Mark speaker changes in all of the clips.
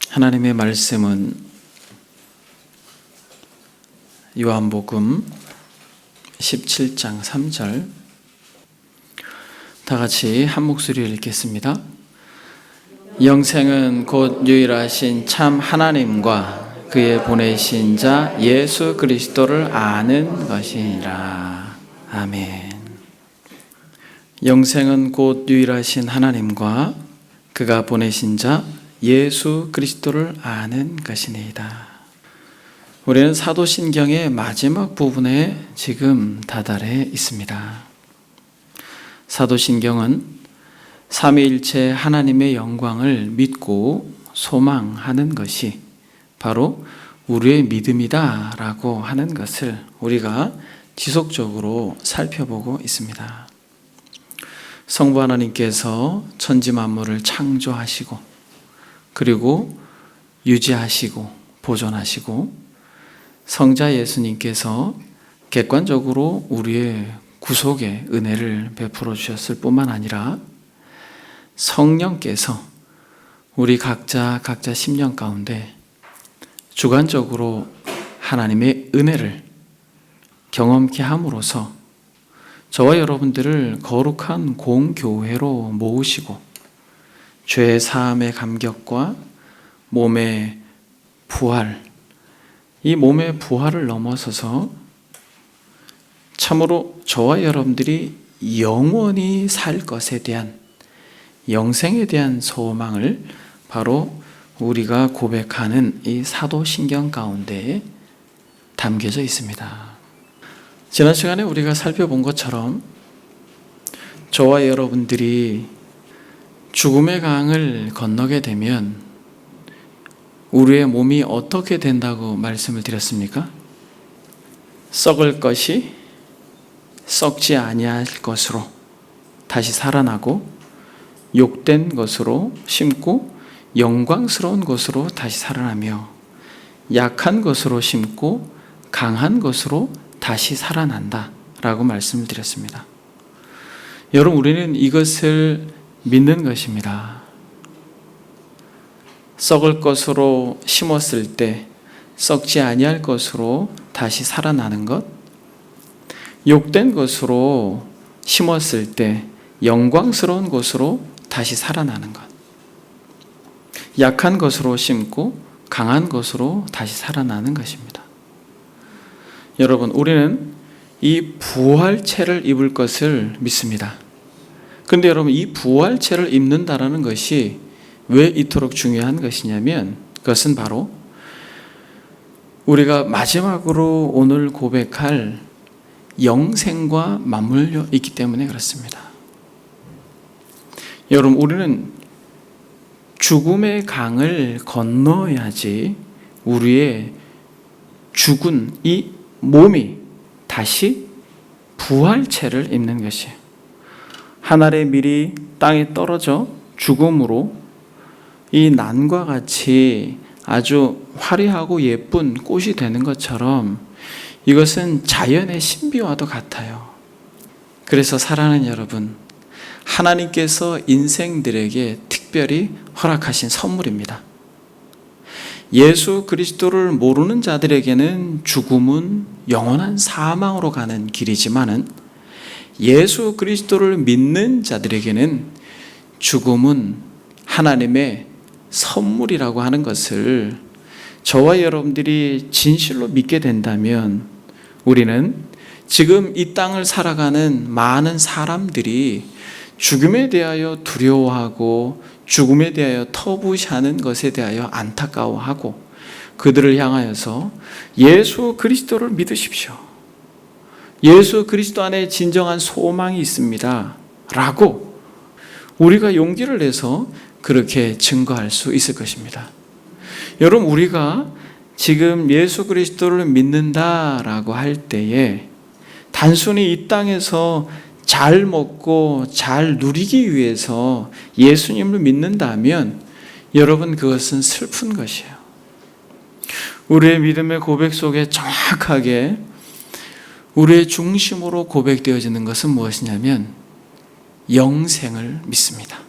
Speaker 1: 하나님의 말씀은 요한복음 17장 3절, 다 같이 한 목소리로 읽겠습니다. 영생은 곧 유일하신 참 하나님과 그의 보내신 자 예수 그리스도를 아는 것이니라. 아멘. 영생은 곧 유일하신 하나님과 그가 보내신 자 예수 그리스도를 아는 것이니이다. 우리는 사도신경의 마지막 부분에 지금 다다래 있습니다. 사도신경은 삼위일체 하나님의 영광을 믿고 소망하는 것이 바로 우리의 믿음이다 라고 하는 것을 우리가 지속적으로 살펴보고 있습니다. 성부 하나님께서 천지 만물을 창조하시고 그리고 유지하시고 보존하시고 성자 예수님께서 객관적으로 우리의 구속의 은혜를 베풀어 주셨을 뿐만 아니라 성령께서 우리 각자 심령 가운데 주관적으로 하나님의 은혜를 경험케 함으로써 저와 여러분들을 거룩한 공교회로 모으시고 죄 사함의 감격과 몸의 부활, 이 몸의 부활을 넘어서서 참으로 저와 여러분들이 영원히 살 것에 대한 영생에 대한 소망을 바로 우리가 고백하는 이 사도신경 가운데 담겨져 있습니다. 지난 시간에 우리가 살펴본 것처럼 저와 여러분들이 죽음의 강을 건너게 되면 우리의 몸이 어떻게 된다고 말씀을 드렸습니까? 썩을 것이 썩지 아니할 것으로 다시 살아나고 욕된 것으로 심고 영광스러운 것으로 다시 살아나며 약한 것으로 심고 강한 것으로 다시 살아난다 라고 말씀을 드렸습니다. 여러분, 우리는 이것을 믿는 것입니다. 썩을 것으로 심었을 때 썩지 아니할 것으로 다시 살아나는 것, 욕된 것으로 심었을 때 영광스러운 것으로 다시 살아나는 것, 약한 것으로 심고 강한 것으로 다시 살아나는 것입니다. 여러분, 우리는 이 부활체를 입을 것을 믿습니다. 그런데 여러분, 이 부활체를 입는다라는 것이 왜 이토록 중요한 것이냐면 그것은 바로 우리가 마지막으로 오늘 고백할 영생과 맞물려 있기 때문에 그렇습니다. 여러분, 우리는 죽음의 강을 건너야지 우리의 죽은 이 몸이 다시 부활체를 입는 것이에요. 한 알의 밀이 땅에 떨어져 죽음으로 이 난과 같이 아주 화려하고 예쁜 꽃이 되는 것처럼 이것은 자연의 신비와도 같아요. 그래서 사랑하는 여러분, 하나님께서 인생들에게 특별히 허락하신 선물입니다. 예수 그리스도를 모르는 자들에게는 죽음은 영원한 사망으로 가는 길이지만은 예수 그리스도를 믿는 자들에게는 죽음은 하나님의 선물이라고 하는 것을 저와 여러분들이 진실로 믿게 된다면 우리는 지금 이 땅을 살아가는 많은 사람들이 죽음에 대하여 두려워하고 죽음에 대하여 터부시하는 것에 대하여 안타까워하고 그들을 향하여서 예수 그리스도를 믿으십시오. 예수 그리스도 안에 진정한 소망이 있습니다 라고 우리가 용기를 내서 그렇게 증거할 수 있을 것입니다. 여러분, 우리가 지금 예수 그리스도를 믿는다라고 할 때에 단순히 이 땅에서 잘 먹고 잘 누리기 위해서 예수님을 믿는다면 여러분, 그것은 슬픈 것이에요. 우리의 믿음의 고백 속에 정확하게 우리의 중심으로 고백되어지는 것은 무엇이냐면 영생을 믿습니다.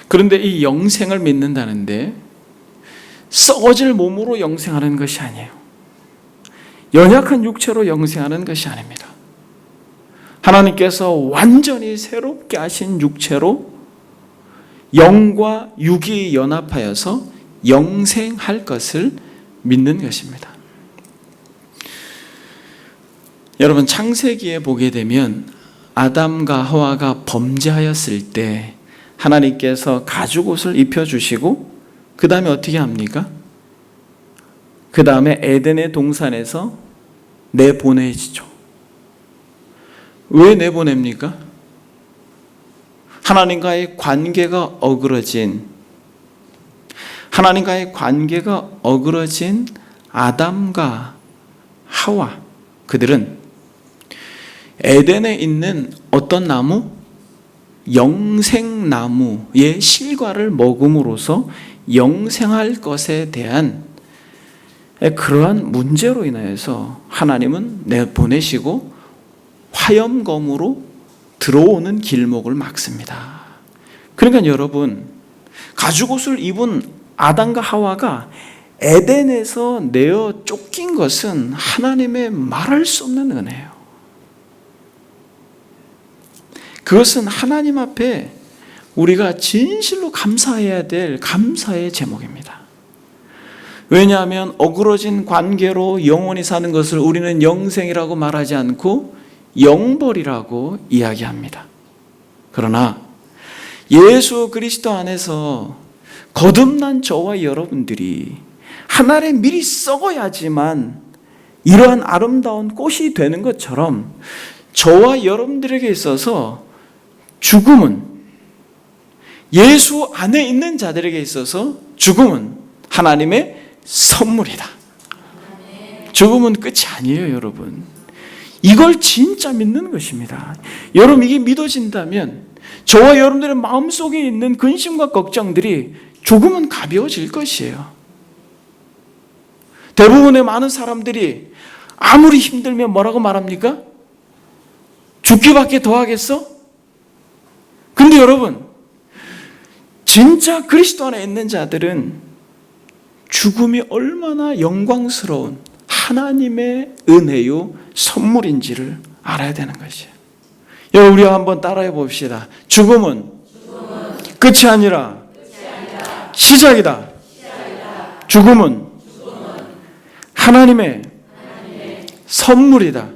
Speaker 1: 그런데 이 영생을 믿는다는데 썩어질 몸으로 영생하는 것이 아니에요. 연약한 육체로 영생하는 것이 아닙니다. 하나님께서 완전히 새롭게 하신 육체로 영과 육이 연합하여서 영생할 것을 믿는 것입니다. 여러분, 창세기에 보게 되면 아담과 하와가 범죄하였을 때 하나님께서 가죽옷을 입혀주시고 그 다음에 어떻게 합니까? 그 다음에 에덴의 동산에서 내보내지죠. 왜 내보냅니까? 하나님과의 관계가 어그러진 아담과 하와, 그들은 에덴에 있는 어떤 나무? 영생나무의 실과를 먹음으로써 영생할 것에 대한 그러한 문제로 인하여서 하나님은 내보내시고 화염검으로 들어오는 길목을 막습니다. 그러니까 여러분, 가죽옷을 입은 아담과 하와가 에덴에서 내어 쫓긴 것은 하나님의 말할 수 없는 은혜예요. 그것은 하나님 앞에 우리가 진실로 감사해야 될 감사의 제목입니다. 왜냐하면 어그러진 관계로 영원히 사는 것을 우리는 영생이라고 말하지 않고 영벌이라고 이야기합니다. 그러나 예수 그리스도 안에서 거듭난 저와 여러분들이 하늘에 미리 썩어야지만 이러한 아름다운 꽃이 되는 것처럼 저와 여러분들에게 있어서 죽음은, 예수 안에 있는 자들에게 있어서 죽음은 하나님의 선물이다. 죽음은 끝이 아니에요, 여러분. 이걸 진짜 믿는 것입니다. 여러분, 이게 믿어진다면 저와 여러분들의 마음속에 있는 근심과 걱정들이 조금은 가벼워질 것이에요. 대부분의 많은 사람들이 아무리 힘들면 뭐라고 말합니까? 죽기밖에 더 하겠어? 근데 여러분, 진짜 그리스도 안에 있는 자들은 죽음이 얼마나 영광스러운 하나님의 은혜요 선물인지를 알아야 되는 것이에요. 여러분, 우리가 한번 따라해 봅시다. 죽음은 끝이 아니라 시작이다. 죽음은 하나님의 선물이다.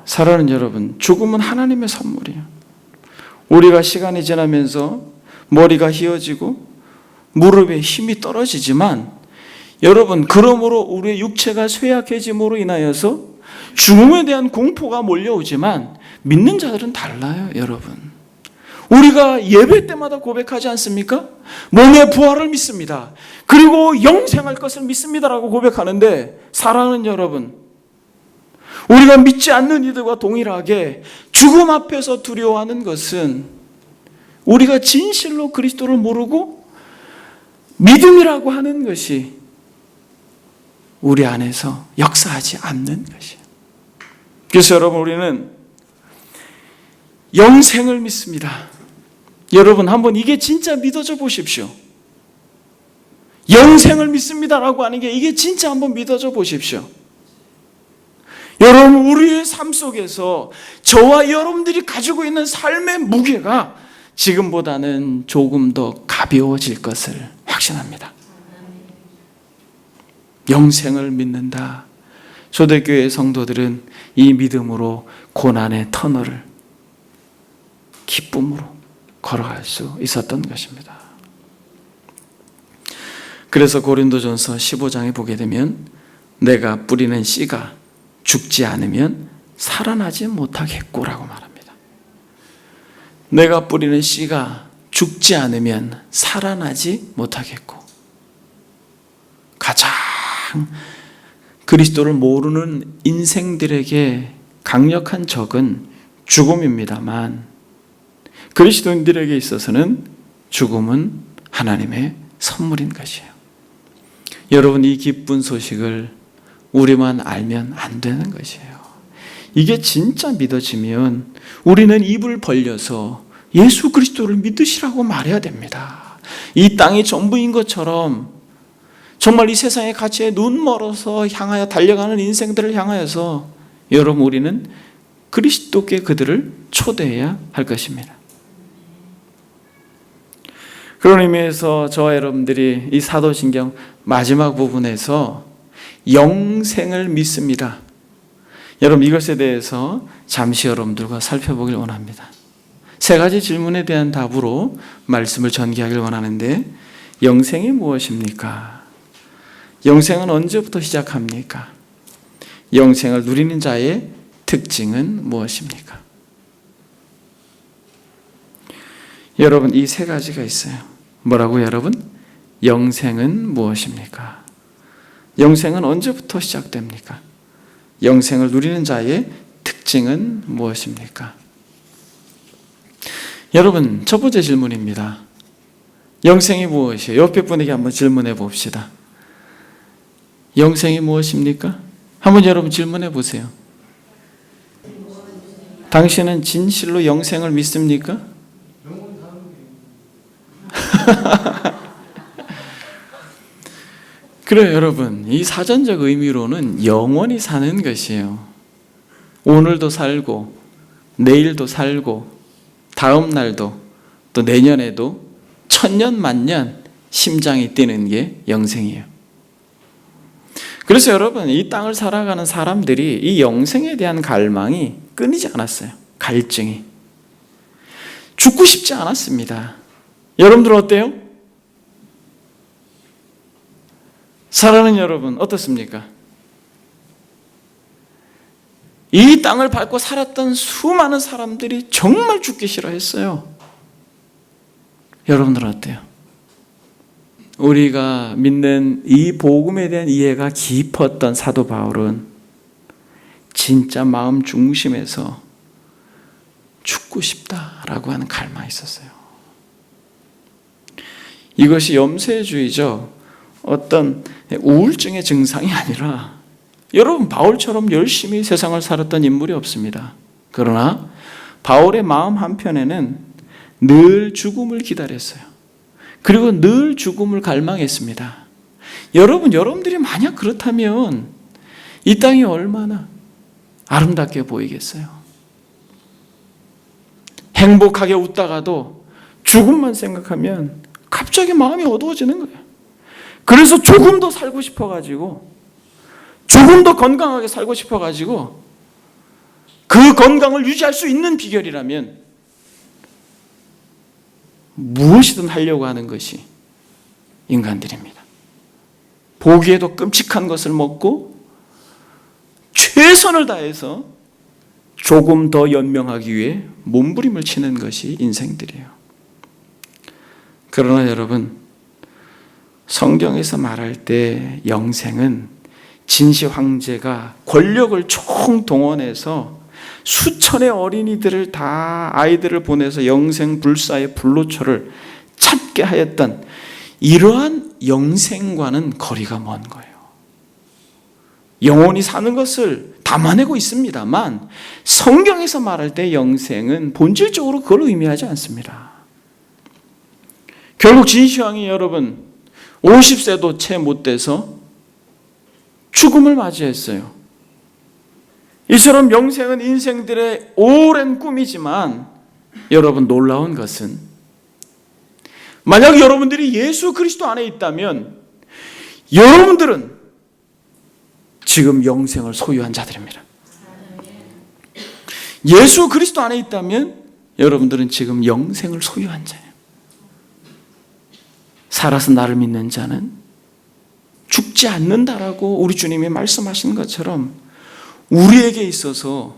Speaker 1: 사랑하는 여러분, 죽음은 하나님의 선물이에요. 우리가 시간이 지나면서 머리가 휘어지고 무릎에 힘이 떨어지지만 여러분, 그러므로 우리의 육체가 쇠약해짐으로 인하여서 죽음에 대한 공포가 몰려오지만 믿는 자들은 달라요, 여러분. 우리가 예배 때마다 고백하지 않습니까? 몸의 부활을 믿습니다. 그리고 영생할 것을 믿습니다라고 고백하는데, 사랑하는 여러분, 우리가 믿지 않는 이들과 동일하게 죽음 앞에서 두려워하는 것은 우리가 진실로 그리스도를 모르고 믿음이라고 하는 것이 우리 안에서 역사하지 않는 것이에요. 그래서 여러분, 우리는 영생을 믿습니다. 여러분, 한번 이게 진짜 믿어져 보십시오. 영생을 믿습니다라고 하는 게 이게 진짜 한번 믿어져 보십시오. 여러분, 우리의 삶 속에서 저와 여러분들이 가지고 있는 삶의 무게가 지금보다는 조금 더 가벼워질 것을 확신합니다. 영생을 믿는다. 초대교회 성도들은 이 믿음으로 고난의 터널을 기쁨으로 걸어갈 수 있었던 것입니다. 그래서 고린도전서 15장에 보게 되면 내가 뿌리는 씨가 죽지 않으면 살아나지 못하겠고라고 말합니다. 내가 뿌리는 씨가 죽지 않으면 살아나지 못하겠고, 가장 그리스도를 모르는 인생들에게 강력한 적은 죽음입니다만, 그리스도인들에게 있어서는 죽음은 하나님의 선물인 것이에요. 여러분, 이 기쁜 소식을 우리만 알면 안 되는 것이에요. 이게 진짜 믿어지면 우리는 입을 벌려서 예수 그리스도를 믿으시라고 말해야 됩니다. 이 땅이 전부인 것처럼 정말 이 세상의 가치에 눈 멀어서 향하여 달려가는 인생들을 향하여서 여러분 우리는 그리스도께 그들을 초대해야 할 것입니다. 그런 의미에서 저와 여러분들이 이 사도신경 마지막 부분에서 영생을 믿습니다. 여러분 이것에 대해서 잠시 여러분들과 살펴보길 원합니다. 세 가지 질문에 대한 답으로 말씀을 전개하길 원하는데, 영생이 무엇입니까? 영생은 언제부터 시작합니까? 영생을 누리는 자의 특징은 무엇입니까? 여러분 이 세 가지가 있어요. 뭐라고요, 여러분? 영생은 무엇입니까? 영생은 언제부터 시작됩니까? 영생을 누리는 자의 특징은 무엇입니까? 여러분 첫 번째 질문입니다. 영생이 무엇이에요? 옆에 분에게 한번 질문해 봅시다. 영생이 무엇입니까? 한번 여러분 질문해 보세요. 당신은 진실로 영생을 믿습니까? 그래요, 여러분. 이 사전적 의미로는 영원히 사는 것이에요. 오늘도 살고, 내일도 살고, 다음 날도, 또 내년에도 천년 만년 심장이 뛰는 게 영생이에요. 그래서 여러분, 이 땅을 살아가는 사람들이 이 영생에 대한 갈망이 끊이지 않았어요. 갈증이. 죽고 싶지 않았습니다. 여러분들 어때요? 사랑하는 여러분 어떻습니까? 이 땅을 밟고 살았던 수많은 사람들이 정말 죽기 싫어했어요. 여러분들은 어때요? 우리가 믿는 이 복음에 대한 이해가 깊었던 사도 바울은 진짜 마음 중심에서 죽고 싶다라고 하는 갈망이 있었어요. 이것이 염세주의죠. 어떤 우울증의 증상이 아니라, 여러분 바울처럼 열심히 세상을 살았던 인물이 없습니다. 그러나 바울의 마음 한편에는 늘 죽음을 기다렸어요. 그리고 늘 죽음을 갈망했습니다. 여러분들이 만약 그렇다면 이 땅이 얼마나 아름답게 보이겠어요? 행복하게 웃다가도 죽음만 생각하면 갑자기 마음이 어두워지는 거예요. 그래서 조금 더 살고 싶어가지고, 조금 더 건강하게 살고 싶어가지고, 그 건강을 유지할 수 있는 비결이라면 무엇이든 하려고 하는 것이 인간들입니다. 보기에도 끔찍한 것을 먹고 최선을 다해서 조금 더 연명하기 위해 몸부림을 치는 것이 인생들이에요. 그러나 여러분, 성경에서 말할 때 영생은 진시 황제가 권력을 총동원해서 수천의 어린이들을 다 아이들을 보내서 영생 불사의 불로초를 찾게 하였던 이러한 영생과는 거리가 먼 거예요. 영원히 사는 것을 담아내고 있습니다만 성경에서 말할 때 영생은 본질적으로 그걸 의미하지 않습니다. 결국 진시황이 여러분 50세도 채 못 돼서 죽음을 맞이했어요. 이처럼 영생은 인생들의 오랜 꿈이지만 여러분 놀라운 것은, 만약 여러분들이 예수 그리스도 안에 있다면 여러분들은 지금 영생을 소유한 자들입니다. 예수 그리스도 안에 있다면 여러분들은 지금 영생을 소유한 자예요. 살아서 나를 믿는 자는 죽지 않는다라고 우리 주님이 말씀하신 것처럼 우리에게 있어서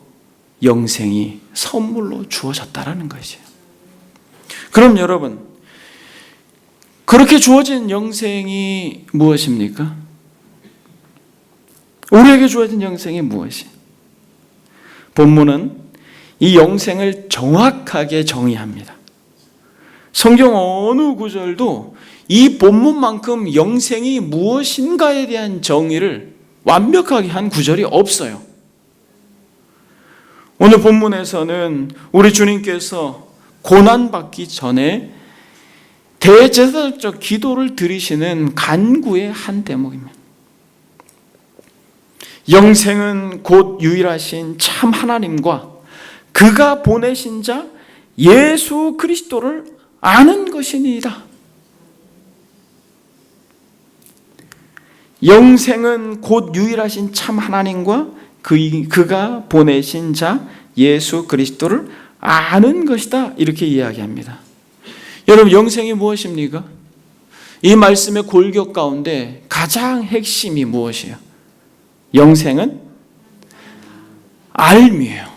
Speaker 1: 영생이 선물로 주어졌다라는 것이에요. 그럼 여러분, 그렇게 주어진 영생이 무엇입니까? 우리에게 주어진 영생이 무엇이? 본문은 이 영생을 정확하게 정의합니다. 성경 어느 구절도 이 본문만큼 영생이 무엇인가에 대한 정의를 완벽하게 한 구절이 없어요. 오늘 본문에서는 우리 주님께서 고난받기 전에 대제사장적 기도를 드리시는 간구의 한 대목입니다. 영생은 곧 유일하신 참 하나님과 그가 보내신 자 예수 그리스도를 아는 것이니이다. 영생은 곧 유일하신 참 하나님과 그가 보내신 자 예수 그리스도를 아는 것이다. 이렇게 이야기합니다. 여러분, 영생이 무엇입니까? 이 말씀의 골격 가운데 가장 핵심이 무엇이에요? 영생은 알미예요.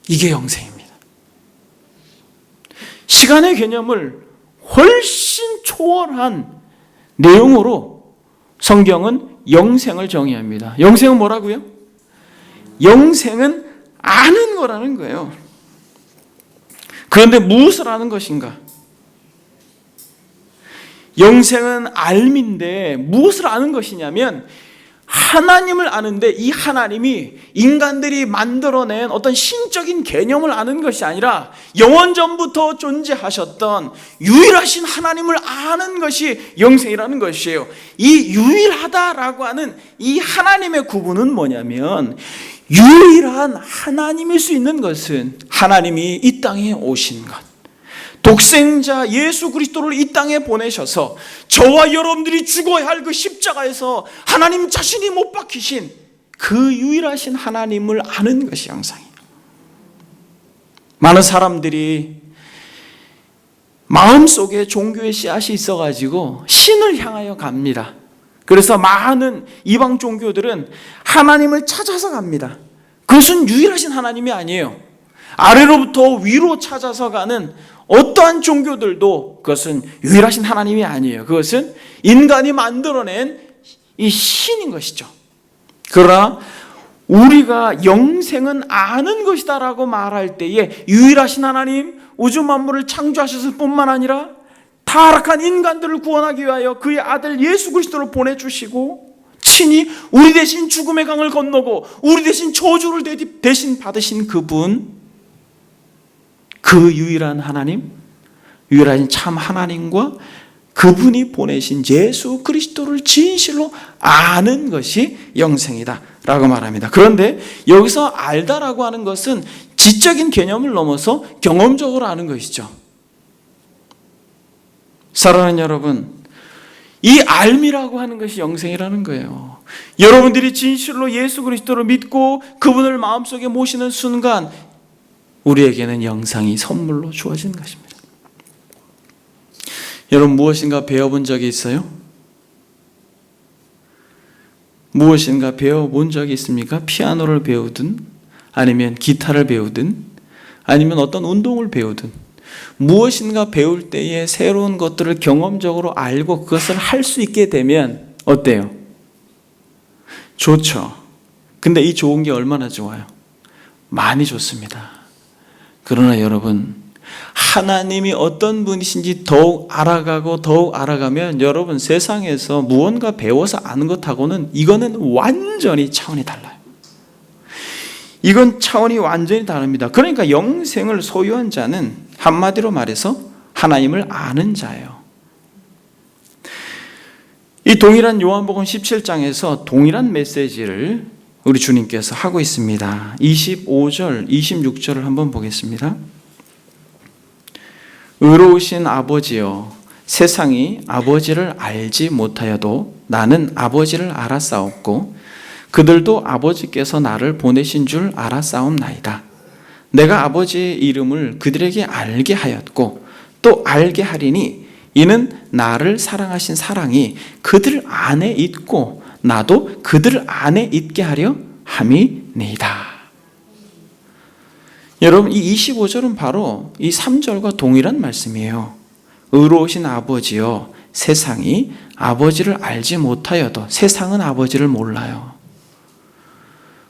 Speaker 1: 이게 영생입니다. 시간의 개념을 훨씬 초월한 내용으로 성경은 영생을 정의합니다. 영생은 뭐라고요? 영생은 아는 거라는 거예요. 그런데 무엇을 아는 것인가? 영생은 알미인데 무엇을 아는 것이냐면 하나님을 아는데 이 하나님이 인간들이 만들어낸 어떤 신적인 개념을 아는 것이 아니라 영원전부터 존재하셨던 유일하신 하나님을 아는 것이 영생이라는 것이에요. 이 유일하다라고 하는 이 하나님의 구분은 뭐냐면 유일한 하나님일 수 있는 것은 하나님이 이 땅에 오신 것, 독생자 예수 그리스도를 이 땅에 보내셔서 저와 여러분들이 죽어야 할 그 십자가에서 하나님 자신이 못 박히신 그 유일하신 하나님을 아는 것이 영생이에요. 많은 사람들이 마음속에 종교의 씨앗이 있어가지고 신을 향하여 갑니다. 그래서 많은 이방 종교들은 하나님을 찾아서 갑니다. 그것은 유일하신 하나님이 아니에요. 아래로부터 위로 찾아서 가는 어떠한 종교들도 그것은 유일하신 하나님이 아니에요. 그것은 인간이 만들어낸 이 신인 것이죠. 그러나 우리가 영생은 아는 것이다 라고 말할 때에 유일하신 하나님, 우주 만물을 창조하셨을 뿐만 아니라 타락한 인간들을 구원하기 위하여 그의 아들 예수 그리스도를 보내주시고 친히 우리 대신 죽음의 강을 건너고 우리 대신 저주를 대신 받으신 그분, 그 유일한 하나님, 유일한 참 하나님과 그분이 보내신 예수 그리스도를 진실로 아는 것이 영생이다 라고 말합니다. 그런데 여기서 알다라고 하는 것은 지적인 개념을 넘어서 경험적으로 아는 것이죠. 사랑하는 여러분, 이 알미라고 하는 것이 영생이라는 거예요. 여러분들이 진실로 예수 그리스도를 믿고 그분을 마음속에 모시는 순간 우리에게는 영생이 선물로 주어지는 것입니다. 여러분, 무엇인가 배워본 적이 있어요? 무엇인가 배워본 적이 있습니까? 피아노를 배우든 아니면 기타를 배우든 아니면 어떤 운동을 배우든 무엇인가 배울 때에 새로운 것들을 경험적으로 알고 그것을 할 수 있게 되면 어때요? 좋죠. 근데 이 좋은 게 얼마나 좋아요? 많이 좋습니다. 그러나 여러분, 하나님이 어떤 분이신지 더욱 알아가면 여러분 세상에서 무언가 배워서 아는 것하고는 이거는 완전히 차원이 달라요. 이건 차원이 완전히 다릅니다. 그러니까 영생을 소유한 자는 한마디로 말해서 하나님을 아는 자예요. 이 동일한 요한복음 17장에서 동일한 메시지를 우리 주님께서 하고 있습니다. 25절, 26절을 한번 보겠습니다. 의로우신 아버지여, 세상이 아버지를 알지 못하여도 나는 아버지를 알았사옵고 그들도 아버지께서 나를 보내신 줄 알았사옵나이다. 내가 아버지의 이름을 그들에게 알게 하였고 또 알게 하리니 이는 나를 사랑하신 사랑이 그들 안에 있고 나도 그들 안에 있게 하려 함이니이다. 여러분, 이 25절은 바로 이 3절과 동일한 말씀이에요. 의로우신 아버지여, 세상이 아버지를 알지 못하여도, 세상은 아버지를 몰라요.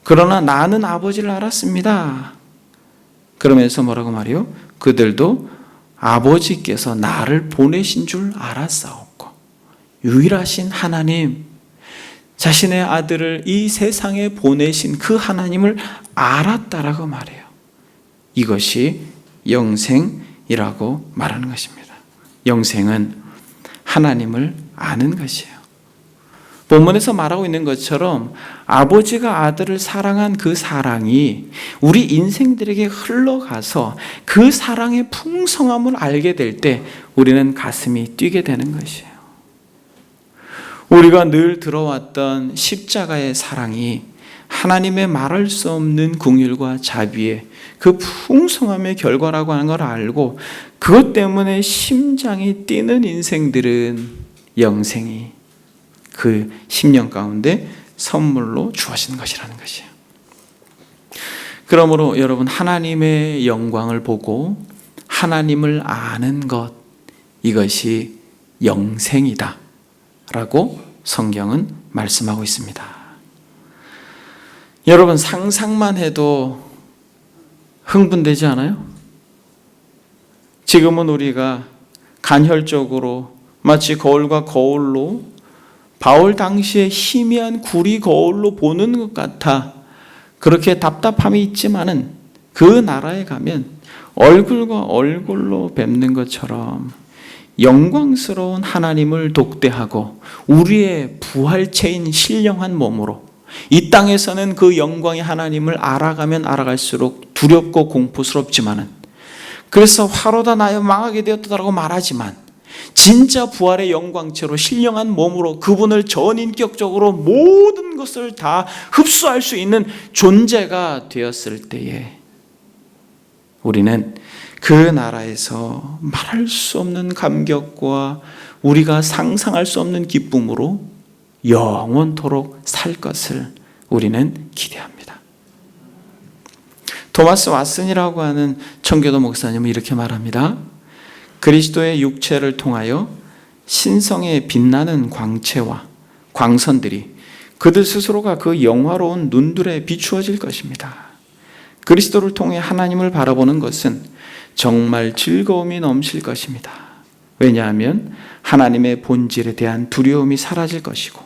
Speaker 1: 그러나 나는 아버지를 알았습니다. 그러면서 뭐라고 말해요? 그들도 아버지께서 나를 보내신 줄 알았사옵고, 유일하신 하나님, 자신의 아들을 이 세상에 보내신 그 하나님을 알았다라고 말해요. 이것이 영생이라고 말하는 것입니다. 영생은 하나님을 아는 것이에요. 본문에서 말하고 있는 것처럼 아버지가 아들을 사랑한 그 사랑이 우리 인생들에게 흘러가서 그 사랑의 풍성함을 알게 될 때 우리는 가슴이 뛰게 되는 것이에요. 우리가 늘 들어왔던 십자가의 사랑이 하나님의 말할 수 없는 긍휼과 자비의 그 풍성함의 결과라고 하는 걸 알고 그것 때문에 심장이 뛰는 인생들은 영생이 그 10년 가운데 선물로 주어진 것이라는 것이에요. 그러므로 여러분, 하나님의 영광을 보고 하나님을 아는 것, 이것이 영생이다 라고 성경은 말씀하고 있습니다. 여러분, 상상만 해도 흥분되지 않아요? 지금은 우리가 간헐적으로 마치 거울과 거울로 바울 당시에 희미한 구리 거울로 보는 것 같아 그렇게 답답함이 있지만은 그 나라에 가면 얼굴과 얼굴로 뵙는 것처럼 영광스러운 하나님을 독대하고 우리의 부활체인 신령한 몸으로 이 땅에서는 그 영광의 하나님을 알아가면 알아갈수록 두렵고 공포스럽지만은 그래서 화로다 나여 망하게 되었다라고 말하지만 진짜 부활의 영광체로 신령한 몸으로 그분을 전인격적으로 모든 것을 다 흡수할 수 있는 존재가 되었을 때에 우리는 그 나라에서 말할 수 없는 감격과 우리가 상상할 수 없는 기쁨으로 영원토록 살 것을 우리는 기대합니다. 토마스 왓슨이라고 하는 청교도 목사님은 이렇게 말합니다. 그리스도의 육체를 통하여 신성의 빛나는 광채와 광선들이 그들 스스로가 그 영화로운 눈들에 비추어질 것입니다. 그리스도를 통해 하나님을 바라보는 것은 정말 즐거움이 넘칠 것입니다. 왜냐하면 하나님의 본질에 대한 두려움이 사라질 것이고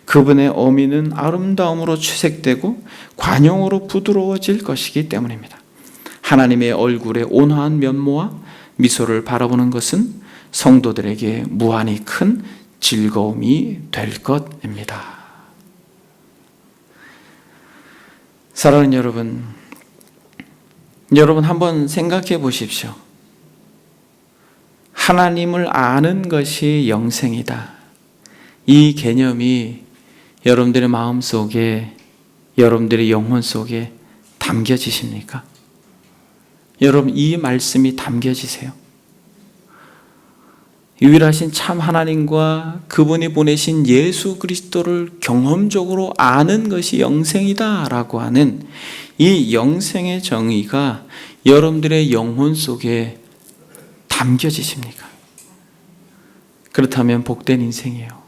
Speaker 1: 그분의 어미는 아름다움으로 채색되고 관용으로 부드러워질 것이기 때문입니다. 하나님의 얼굴의 온화한 면모와 미소를 바라보는 것은 성도들에게 무한히 큰 즐거움이 될 것입니다. 사랑하는 여러분 한번 생각해 보십시오. 하나님을 아는 것이 영생이다. 이 개념이 여러분들의 마음속에, 여러분들의 영혼 속에 담겨지십니까? 여러분, 이 말씀이 담겨지세요? 유일하신 참 하나님과 그분이 보내신 예수 그리스도를 경험적으로 아는 것이 영생이다라고 하는 이 영생의 정의가 여러분들의 영혼 속에 담겨지십니까? 그렇다면 복된 인생이에요.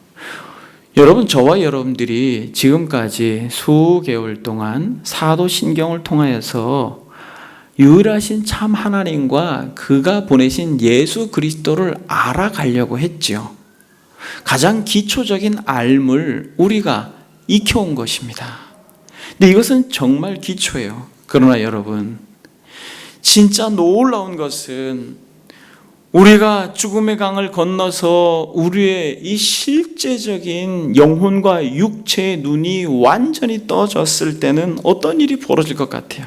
Speaker 1: 여러분, 저와 여러분들이 지금까지 수개월 동안 사도신경을 통하여서 유일하신 참 하나님과 그가 보내신 예수 그리스도를 알아가려고 했죠. 가장 기초적인 알물 우리가 익혀온 것입니다. 근데 이것은 정말 기초예요. 그러나 여러분, 진짜 놀라운 것은 우리가 죽음의 강을 건너서 우리의 이 실제적인 영혼과 육체의 눈이 완전히 떠졌을 때는 어떤 일이 벌어질 것 같아요?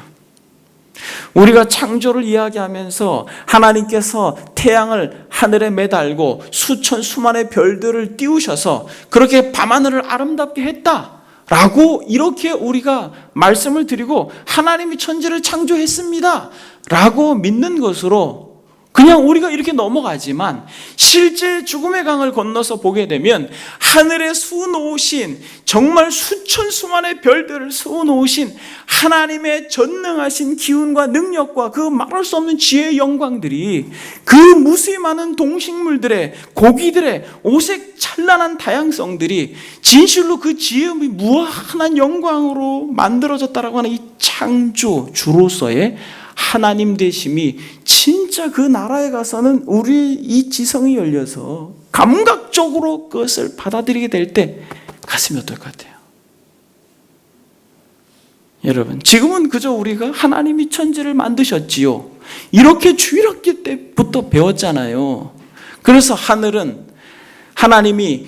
Speaker 1: 우리가 창조를 이야기하면서 하나님께서 태양을 하늘에 매달고 수천 수만의 별들을 띄우셔서 그렇게 밤하늘을 아름답게 했다라고 이렇게 우리가 말씀을 드리고 하나님이 천지를 창조했습니다 라고 믿는 것으로 그냥 우리가 이렇게 넘어가지만 실제 죽음의 강을 건너서 보게 되면 하늘에 수놓으신 정말 수천 수만의 별들을 수놓으신 하나님의 전능하신 기운과 능력과 그 말할 수 없는 지혜의 영광들이 그 무수히 많은 동식물들의 고기들의 오색 찬란한 다양성들이 진실로 그 지혜의 무한한 영광으로 만들어졌다라고 하는 이 창조 주로서의 하나님 되심이 진짜 그 나라에 가서는 우리 이 지성이 열려서 감각적으로 그것을 받아들이게 될 때 가슴이 어떨 것 같아요? 여러분, 지금은 그저 우리가 하나님이 천지를 만드셨지요 이렇게 주일학기 때부터 배웠잖아요. 그래서 하늘은 하나님이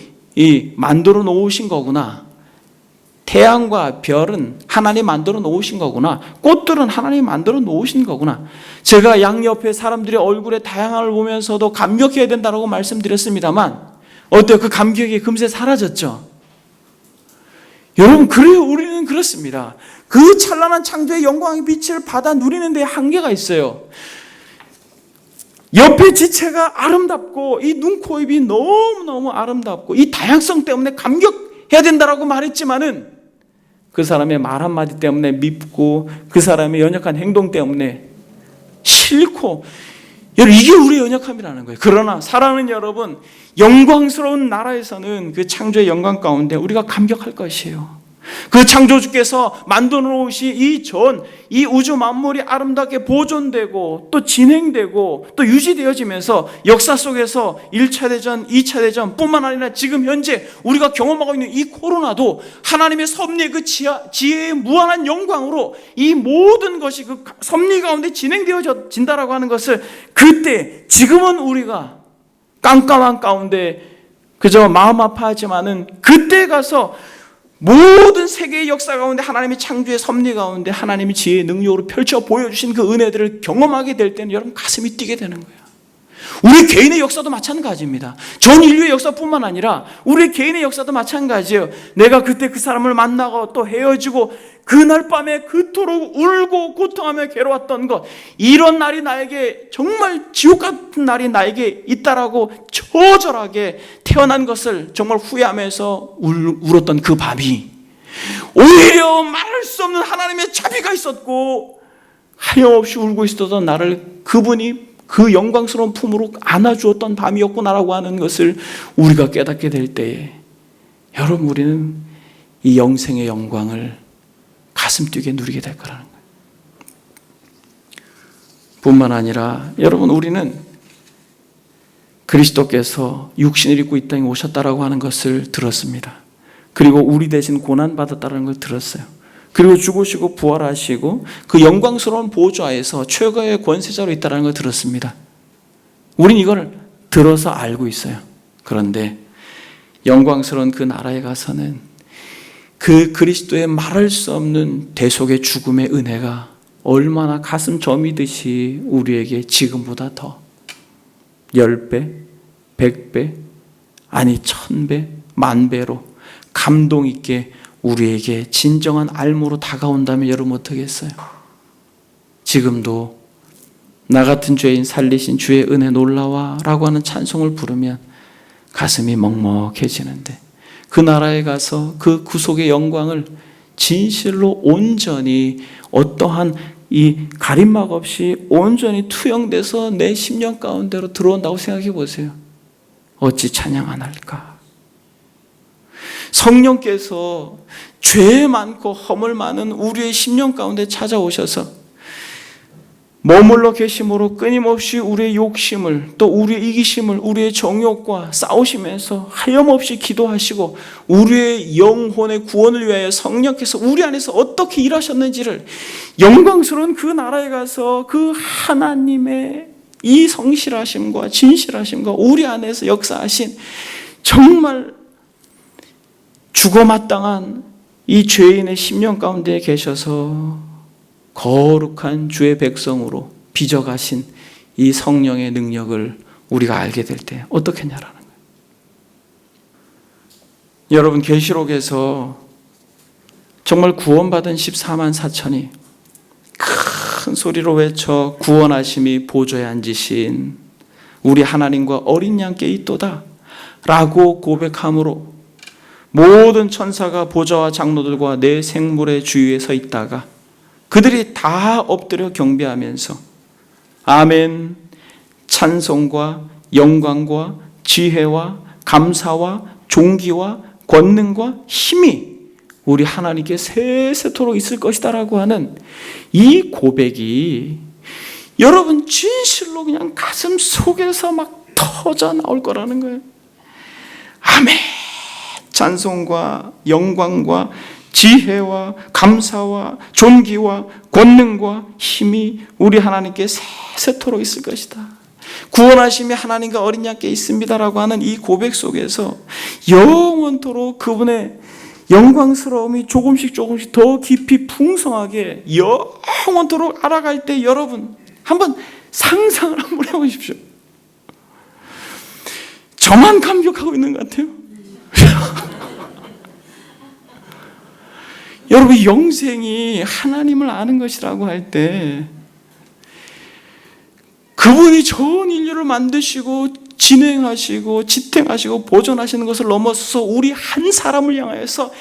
Speaker 1: 만들어 놓으신 거구나. 태양과 별은 하나님 만들어 놓으신 거구나. 꽃들은 하나님 만들어 놓으신 거구나. 제가 양옆에 사람들의 얼굴의 다양함을 보면서도 감격해야 된다고 말씀드렸습니다만 어때요? 그 감격이 금세 사라졌죠? 여러분, 그래요. 우리는 그렇습니다. 그 찬란한 창조의 영광의 빛을 받아 누리는 데 한계가 있어요. 옆에 지체가 아름답고 이 눈, 코, 입이 너무너무 아름답고 이 다양성 때문에 감격해야 된다고 말했지만은 그 사람의 말 한마디 때문에 밉고 그 사람의 연약한 행동 때문에 싫고, 여러분, 이게 우리의 연약함이라는 거예요. 그러나 사랑하는 여러분, 영광스러운 나라에서는 그 창조의 영광 가운데 우리가 감격할 것이에요. 그 창조주께서 만들어 놓으신 이 우주 만물이 아름답게 보존되고 또 진행되고 또 유지되어지면서 역사 속에서 1차 대전, 2차 대전 뿐만 아니라 지금 현재 우리가 경험하고 있는 이 코로나도 하나님의 섭리의 그 지혜의 무한한 영광으로 이 모든 것이 그 섭리 가운데 진행되어진다라고 하는 것을 그때, 지금은 우리가 깜깜한 가운데 그저 마음 아파하지만은 그때 가서 모든 세계의 역사 가운데 하나님의 창조의 섭리 가운데 하나님의 지혜의 능력으로 펼쳐 보여주신 그 은혜들을 경험하게 될 때는 여러분 가슴이 뛰게 되는 거예요. 우리 개인의 역사도 마찬가지입니다. 전 인류의 역사뿐만 아니라 우리 개인의 역사도 마찬가지예요. 내가 그때 그 사람을 만나고 또 헤어지고 그날 밤에 그토록 울고 고통하며 괴로웠던 것, 이런 날이 나에게 정말 지옥 같은 날이 나에게 있다라고 처절하게 태어난 것을 정말 후회하면서 울었던 그 밤이 오히려 말할 수 없는 하나님의 자비가 있었고 하염없이 울고 있었던 나를 그분이 그 영광스러운 품으로 안아주었던 밤이었구나라고 하는 것을 우리가 깨닫게 될 때에 여러분, 우리는 이 영생의 영광을 가슴 뛰게 누리게 될 거라는 거예요. 뿐만 아니라 여러분, 우리는 그리스도께서 육신을 입고 이 땅에 오셨다라고 하는 것을 들었습니다. 그리고 우리 대신 고난받았다는 걸 들었어요. 그리고 죽으시고 부활하시고 그 영광스러운 보좌에서 최고의 권세자로 있다는 걸 들었습니다. 우린 이걸 들어서 알고 있어요. 그런데 영광스러운 그 나라에 가서는 그 그리스도의 말할 수 없는 대속의 죽음의 은혜가 얼마나 가슴 저미듯이 우리에게 지금보다 더 10배, 100배, 아니 1000배, 10,000배로 감동 있게 우리에게 진정한 알무로 다가온다면 여러분 어떻겠어요? 지금도 나 같은 죄인 살리신 주의 은혜 놀라와 라고 하는 찬송을 부르면 가슴이 먹먹해지는데, 그 나라에 가서 그 구속의 영광을 진실로 온전히 어떠한 이 가림막 없이 온전히 투영돼서 내 심령 가운데로 들어온다고 생각해 보세요. 어찌 찬양 안 할까? 성령께서 죄 많고 허물 많은 우리의 심령 가운데 찾아오셔서 머물러 계심으로 끊임없이 우리의 욕심을, 또 우리의 이기심을, 우리의 정욕과 싸우시면서 하염없이 기도하시고 우리의 영혼의 구원을 위하여 성령께서 우리 안에서 어떻게 일하셨는지를, 영광스러운 그 나라에 가서 그 하나님의 이 성실하심과 진실하심과 우리 안에서 역사하신 정말 죽어마땅한 이 죄인의 심령 가운데 계셔서 거룩한 주의 백성으로 빚어가신 이 성령의 능력을 우리가 알게 될 때 어떻겠냐라는 거예요. 여러분, 계시록에서 정말 구원받은 14만 4천이 큰 소리로 외쳐 구원하심이 보좌에 앉으신 우리 하나님과 어린 양께 있도다 라고 고백함으로 모든 천사가 보좌와 장로들과 내 생물의 주위에 서 있다가 그들이 다 엎드려 경배하면서 아멘, 찬송과 영광과 지혜와 감사와 존귀와 권능과 힘이 우리 하나님께 세세토록 있을 것이다 라고 하는 이 고백이 여러분 진실로 그냥 가슴 속에서 막 터져 나올 거라는 거예요. 아멘, 찬송과 영광과 지혜와 감사와 존귀와 권능과 힘이 우리 하나님께 세세토록 있을 것이다. 구원하심이 하나님과 어린 양께 있습니다라고 하는 이 고백 속에서 영원토록 그분의 영광스러움이 조금씩 더 깊이 풍성하게 영원토록 알아갈 때 여러분 한번 상상을 한번 해보십시오. 저만 감격하고 있는 것 같아요. 여러분, 영생이 하나님을 아는 것이라고 할 때 그분이 전 인류를 만드시고 진행하시고 지탱하시고 보존하시는 것을 넘어서서 우리 한 사람을 향하여서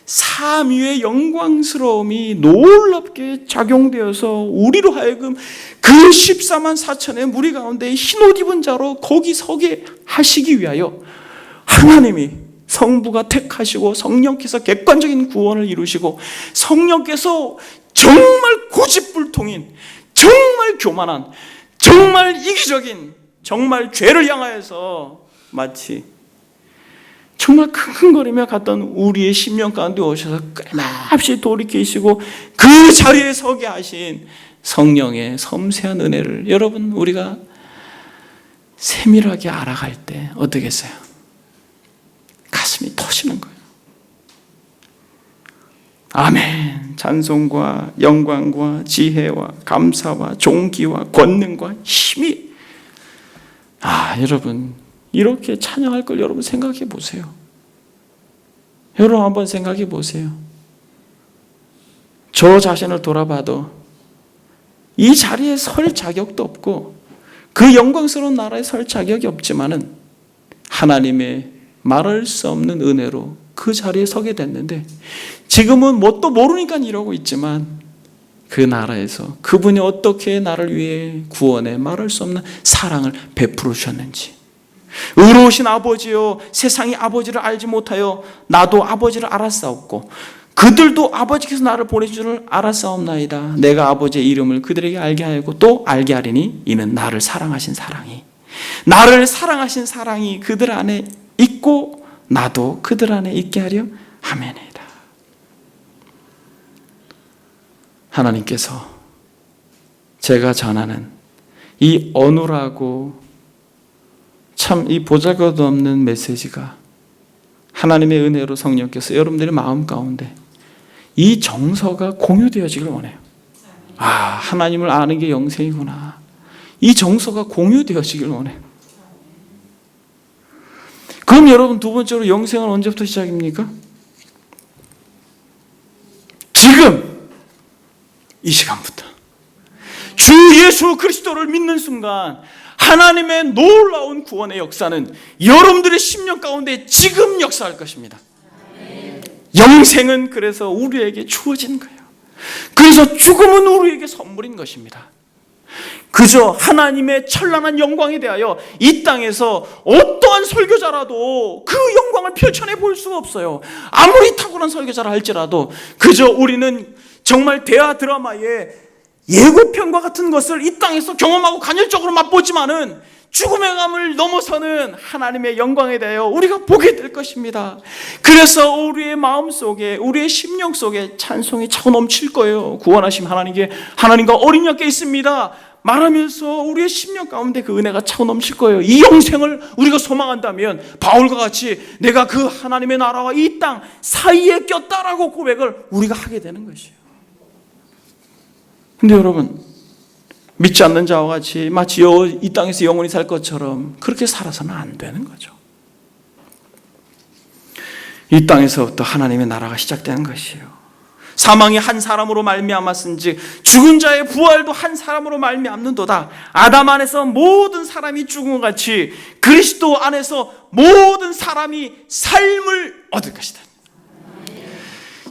Speaker 1: 삼위의 영광스러움이 놀랍게 작용되어서 우리로 하여금 그 14만 4천의 무리 가운데 흰옷 입은 자로 거기 서게 하시기 위하여 하나님이 성부가 택하시고 성령께서 객관적인 구원을 이루시고 성령께서 정말 고집불통인 정말 교만한 정말 이기적인 정말 죄를 향하여서 마치 정말 킁킁거리며 갔던 우리의 심령 가운데 오셔서 끊임없이 돌이키시고 그 자리에 서게 하신 성령의 섬세한 은혜를 여러분 우리가 세밀하게 알아갈 때 어떻겠어요? 가슴이 터지는 거예요. 아멘. 찬송과 영광과 지혜와 감사와 존귀와 권능과 힘이 여러분 이렇게 찬양할 걸 여러분 생각해 보세요. 여러분 한번 생각해 보세요. 저 자신을 돌아봐도 이 자리에 설 자격도 없고 그 영광스러운 나라에 설 자격이 없지만은 하나님의 말할 수 없는 은혜로 그 자리에 서게 됐는데 지금은 뭣도 모르니까 이러고 있지만 그 나라에서 그분이 어떻게 나를 위해 구원해 말할 수 없는 사랑을 베풀어 주셨는지 의로우신 아버지여 세상이 아버지를 알지 못하여 나도 아버지를 알았사옵고 그들도 아버지께서 나를 보내신 줄을 알았사옵나이다. 내가 아버지의 이름을 그들에게 알게 하고 또 알게 하리니 이는 나를 사랑하신 사랑이 그들 안에 있고 나도 그들 안에 있게 하려 함이니이다. 하나님께서 제가 전하는 이 어눌하고 참 이 보잘것없는 메시지가 하나님의 은혜로 성령께서 여러분들의 마음 가운데 이 정서가 공유되어지길 원해요. 하나님을 아는 게 영생이구나. 이 정서가 공유되어지길 원해요. 그럼 여러분 두 번째로 영생은 언제부터 시작입니까? 지금 이 시간부터 주 예수 그리스도를 믿는 순간 하나님의 놀라운 구원의 역사는 여러분들의 심령 가운데 지금 역사할 것입니다. 영생은 그래서 우리에게 주어진 거예요. 그래서 죽음은 우리에게 선물인 것입니다. 그저 하나님의 찬란한 영광에 대하여 이 땅에서 어떠한 설교자라도 그 영광을 펼쳐내 볼 수가 없어요. 아무리 탁월한 설교자라 할지라도 그저 우리는 정말 대화 드라마의 예고편과 같은 것을 이 땅에서 경험하고 간접적으로 맛보지만은 죽음의 감을 넘어서는 하나님의 영광에 대하여 우리가 보게 될 것입니다. 그래서 우리의 마음속에 우리의 심령 속에 찬송이 차고 넘칠 거예요. 구원하심 하나님과 어린 양께 있습니다 말하면서 우리의 심령 가운데 그 은혜가 차고 넘칠 거예요. 이 영생을 우리가 소망한다면 바울과 같이 내가 그 하나님의 나라와 이 땅 사이에 꼈다라고 고백을 우리가 하게 되는 것이에요. 근데 여러분 믿지 않는 자와 같이 마치 이 땅에서 영원히 살 것처럼 그렇게 살아서는 안 되는 거죠. 이 땅에서부터 하나님의 나라가 시작되는 것이에요. 사망이 한 사람으로 말미암았은즉 죽은 자의 부활도 한 사람으로 말미암는도다. 아담 안에서 모든 사람이 죽은 것 같이 그리스도 안에서 모든 사람이 삶을 얻을 것이다.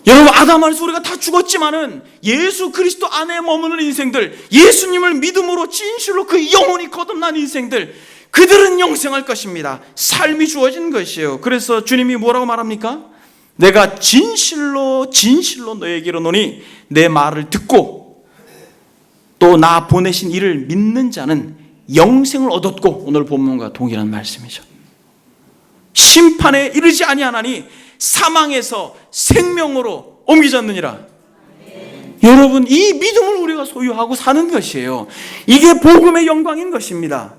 Speaker 1: 여러분 아담 안에서 우리가 다 죽었지만은 예수 그리스도 안에 머무는 인생들, 예수님을 믿음으로 진실로 그 영혼이 거듭난 인생들, 그들은 영생할 것입니다. 삶이 주어진 것이에요. 그래서 주님이 뭐라고 말합니까? 내가 진실로 너에게 이르노니 내 말을 듣고 또 나 보내신 이를 믿는 자는 영생을 얻었고, 오늘 본문과 동일한 말씀이죠. 심판에 이르지 아니하나니 사망에서 생명으로 옮기졌느니라. 여러분 이 믿음을 우리가 소유하고 사는 것이에요. 이게 복음의 영광인 것입니다.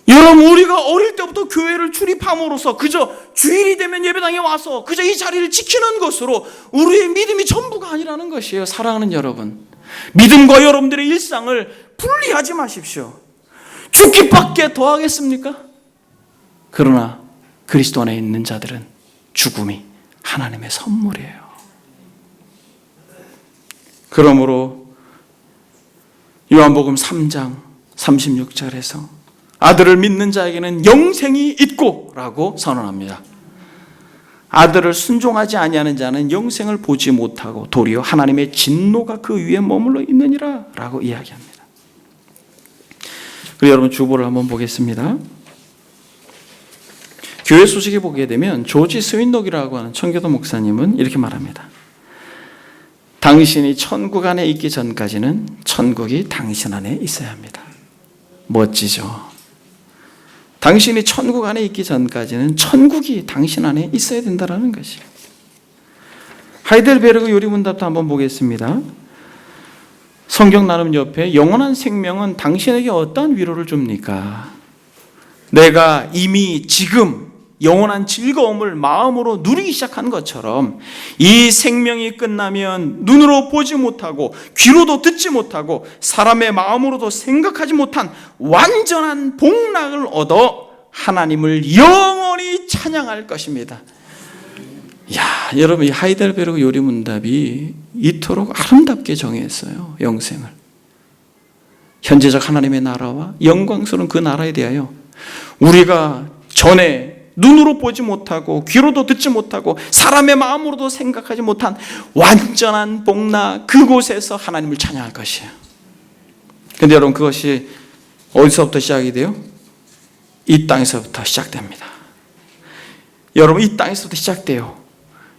Speaker 1: 여러분, 우리가 어릴 때부터 교회를 출입함으로써 그저 주일이 되면 예배당에 와서 그저 이 자리를 지키는 것으로 우리의 믿음이 전부가 아니라는 것이에요. 사랑하는 여러분, 믿음과 여러분들의 일상을 분리하지 마십시오. 죽기밖에 더 하겠습니까? 그러나 그리스도 안에 있는 자들은 죽음이 하나님의 선물이에요. 그러므로 요한복음 3장 36절에서 아들을 믿는 자에게는 영생이 있고 라고 선언합니다. 아들을 순종하지 아니하는 자는 영생을 보지 못하고 도리어 하나님의 진노가 그 위에 머물러 있느니라 라고 이야기합니다. 그리고 여러분, 주보를 한번 보겠습니다. 교회 소식에 보게 되면 조지 스윈독이라고 하는 청교도 목사님은 이렇게 말합니다. 당신이 천국 안에 있기 전까지는 천국이 당신 안에 있어야 합니다. 멋지죠? 당신이 천국 안에 있기 전까지는 천국이 당신 안에 있어야 된다는 것이에요. 하이델베르그 요리문답도 한번 보겠습니다. 성경 나눔 옆에 영원한 생명은 당신에게 어떠한 위로를 줍니까? 내가 이미 지금 영원한 즐거움을 마음으로 누리기 시작한 것처럼 이 생명이 끝나면 눈으로 보지 못하고 귀로도 듣지 못하고 사람의 마음으로도 생각하지 못한 완전한 복락을 얻어 하나님을 영원히 찬양할 것입니다. 야, 여러분, 이 하이델베르그 요리문답이 이토록 아름답게 정의했어요. 영생을. 현재적 하나님의 나라와 영광스러운 그 나라에 대하여 우리가 전에 눈으로 보지 못하고 귀로도 듣지 못하고 사람의 마음으로도 생각하지 못한 완전한 복락, 그곳에서 하나님을 찬양할 것이에요. 그런데 여러분, 그것이 어디서부터 시작이 돼요? 이 땅에서부터 시작됩니다. 여러분, 이 땅에서부터 시작돼요.